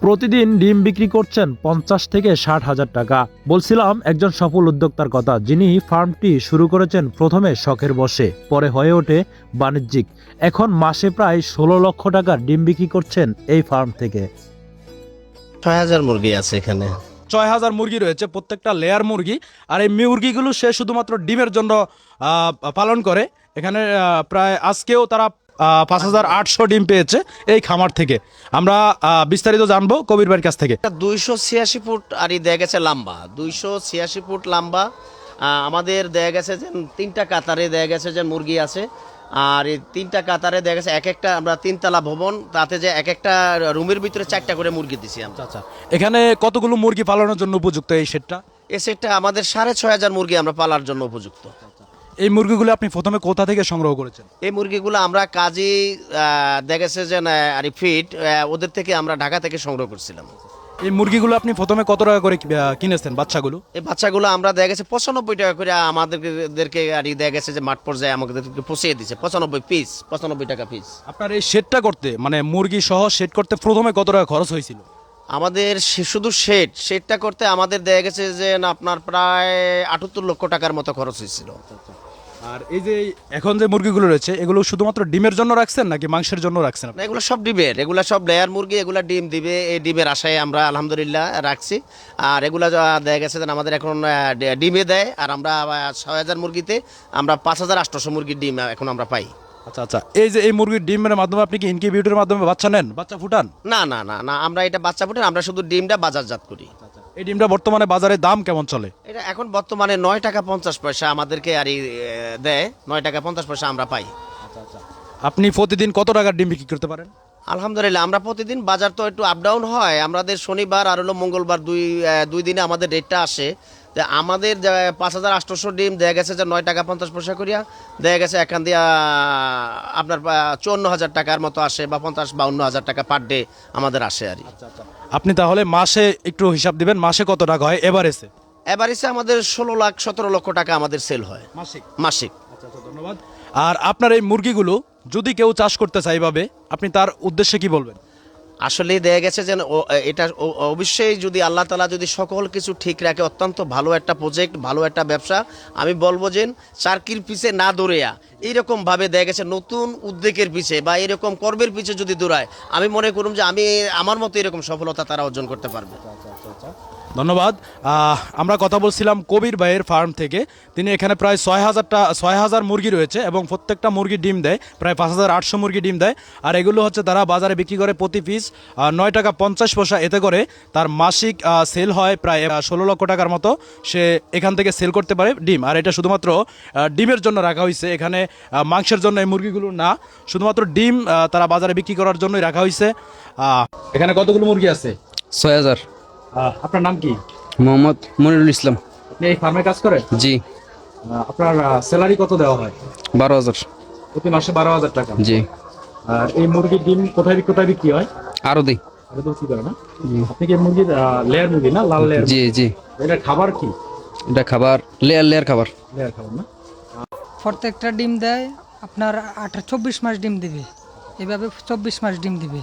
প্রতিদিন ডিম বিক্রি করছেন 50 থেকে 60 হাজার টাকা। বলছিলাম একজন সফল উদ্যোক্তার কথা, যিনি ফার্মটি শুরু করেছেন প্রথমে শখের বশে, পরে হয়ে ওঠে বাণিজ্যিক। এখন মাসে প্রায় 16 লক্ষ টাকার ডিম বিক্রি করছেন এই ফার্ম থেকে। 6,000 মুরগি আছে এখানে। 6,000 মুরগি রয়েছে, প্রত্যেকটা লেয়ার মুরগি। আর এই মুরগিগুলো সে শুধুমাত্র ডিমের জন্য পালন করে। এখানে প্রায় আজকেও তারা 5,800 ডিম পেয়েছে এই খামার থেকে। আমরা বিস্তারিত জানবো কবির ভাইয়ের কাছ থেকে। 286 ফুট আরই দেয়া গেছে লম্বা, 286 ফুট লম্বা। আমাদের দেয়া গেছে যে 3টা কাতারে দেয়া গেছে যে মুরগি আছে। আর এই 3টা কাতারে দেয়া গেছে এক একটা, আমরা 3তলা ভবন, তাতে যে এক একটা রুমের ভিতরে 4টা করে মুরগি দিছি আমরা। আচ্ছা, এখানে কতগুলো মুরগি পালনের জন্য উপযুক্ত এই শেডটা? এই সেটটা আমাদের 6,500 মুরগি আমরা পালার জন্য উপযুক্ত। এই মুরগিগুলো আপনি প্রথমে কোথা থেকে সংগ্রহ করেছেন? এই মুরগিগুলো আমরা কাজী দেখা গেছে যে আর ফিট ওদের থেকে আমরা ঢাকা থেকে সংগ্রহ করছিলাম। এই মুরগিগুলো আপনি প্রথমে কত টাকা করে কিনেছেন বাচ্চাগুলো? এই বাচ্চাগুলো আমরা দেখা গেছে 95 টাকা করে আমাদেরকে আর দেখা গেছে যে মাঠ পর্যায়ে আমাদেরকে পৌঁছিয়ে দিচ্ছে 95 টাকা পিস। আপনার এই শেডটা করতে, মানে মুরগি সহ শেড করতে প্রথমে কত টাকা খরচ হয়েছিল? আমাদের শুধু শেডটা করতে আমাদের দেখা গেছে যে আপনার প্রায় 78 লক্ষ টাকার মতো খরচ হয়েছিল। আর এই যে এখন যে মুরগিগুলো রয়েছে, এগুলো শুধুমাত্র ডিমের জন্য রাখছেন নাকি মাংসের জন্য রাখছেন? না, এগুলো সব ডিমের, এগুলো সব লেয়ার মুরগি, এগুলো ডিম দিবে। এই ডিমের আশায় আমরা আলহামদুলিল্লাহ রাখছি। আর এগুলো দেখা গেছে যে আমাদের এখন ডিমে দেয়। আর আমরা 6,000 মুরগিতে আমরা 5,800 মুরগির ডিম এখন আমরা পাই। আচ্ছা, এই যে এই মুরগির ডিমের মাধ্যমে আপনি কি ইনকিউবেটরের মাধ্যমে বাচ্চা নেন, বাচ্চা ফুটান? না না না না, আমরা এটা বাচ্চা ফুটে, আমরা শুধু ডিমটা বাজারজাত করি। এই ডিমটা বর্তমানে বাজারে দাম কেমন চলে? এটা এখন বর্তমানে 9 টাকা 50 পয়সা আমাদেরকে আর দেয়, 9 টাকা 50 পয়সা আমরা পাই। আপনি প্রতিদিন কত টাকার ডিম বিক্রি করতে পারেন? আলহামদুলিল্লাহ আমরা প্রতিদিন, বাজার তো একটু আপ ডাউন হয়, আমাদের শনিবার আর হলো মঙ্গলবার দুই দিনে আমাদের রেটটা আসে। আমাদের 5,800 ডিম দেখা গেছে যে 9 টাকা 50 পয়সা করিয়া দেখা গেছে এখান দিয়ে আপনার 54,000 টাকার মতো আসে, বা 50-52,000 টাকা পার ডে আমাদের আসে আর। আপনি তাহলে মাসে একটু হিসাব দিবেন, মাসে কত টাকা হয় এভারেজে? এভারেজে আমাদের 16-17 লক্ষ টাকা আমাদের সেল হয় মাসিক। ধন্যবাদ। আর আপনার এই মুরগিগুলো যদি কেউ চাষ করতে চায় এভাবে, আপনি তার উদ্দেশ্যে কি বলবেন? আসলে দেখা গেছে যে এটা অবশ্যই যদি আল্লাহ তাআলা যদি সকল কিছু ঠিক রাখে, অত্যন্ত ভালো একটা প্রজেক্ট, ভালো একটা ব্যবসা। আমি বলবো যে চারকির পিছে না দৌড়েয়া এইরকমভাবে দেখা গেছে নতুন উদ্যোগের পিছে বা এরকম কর্মের পিছে যদি দৌড়ায়, আমি মনে করুম যে আমার মতো এরকম সফলতা তারা অর্জন করতে পারবে। ধন্যবাদ। আমরা কথা বলছিলাম কবির ভাইয়ের ফার্ম থেকে। তিনি এখানে প্রায় 6,000 মুরগি রয়েছে এবং প্রত্যেকটা মুরগি ডিম দেয়, প্রায় 5,800 মুরগি ডিম দেয়। আর এগুলো হচ্ছে তারা বাজারে বিক্রি করে প্রতি পিস 9 টাকা 50 পয়সা। এতে করে তার মাসিক সেল হয় প্রায় 16 লক্ষ টাকার মতো। সে এখান থেকে সেল করতে পারে ডিম। আর এটা শুধুমাত্র ডিমের জন্য রাখা হয়েছে, এখানে মাংসের জন্য এই মুরগিগুলো না, শুধুমাত্র ডিম তারা বাজারে বিক্রি করার জন্যই রাখা হয়েছে। এখানে কতগুলো মুরগি আছে? 6,000। আপনার নাম কি? মোহাম্মদ মনিরুল ইসলাম। আপনি এই ফার্মে কাজ করেন? জি। আপনার স্যালারি কত দেওয়া হয়? 12,000। প্রতি মাসে 12,000 টাকা? জি। আর এই মুরগির ডিম কোথায় বিক্রি হয়? আরো দিই। বিক্রি করে না? আপনি কি মুরগির লেয়ার মুরগি না, লাল লেয়ার? জি জি। এটা খাবার কি? এটা খাবার লেয়ার খাবার। লেয়ার খাবার না? প্রত্যেকটা ডিম দেয় আপনার 24 মাস ডিম দিবে, এভাবে 24 মাস ডিম দিবে।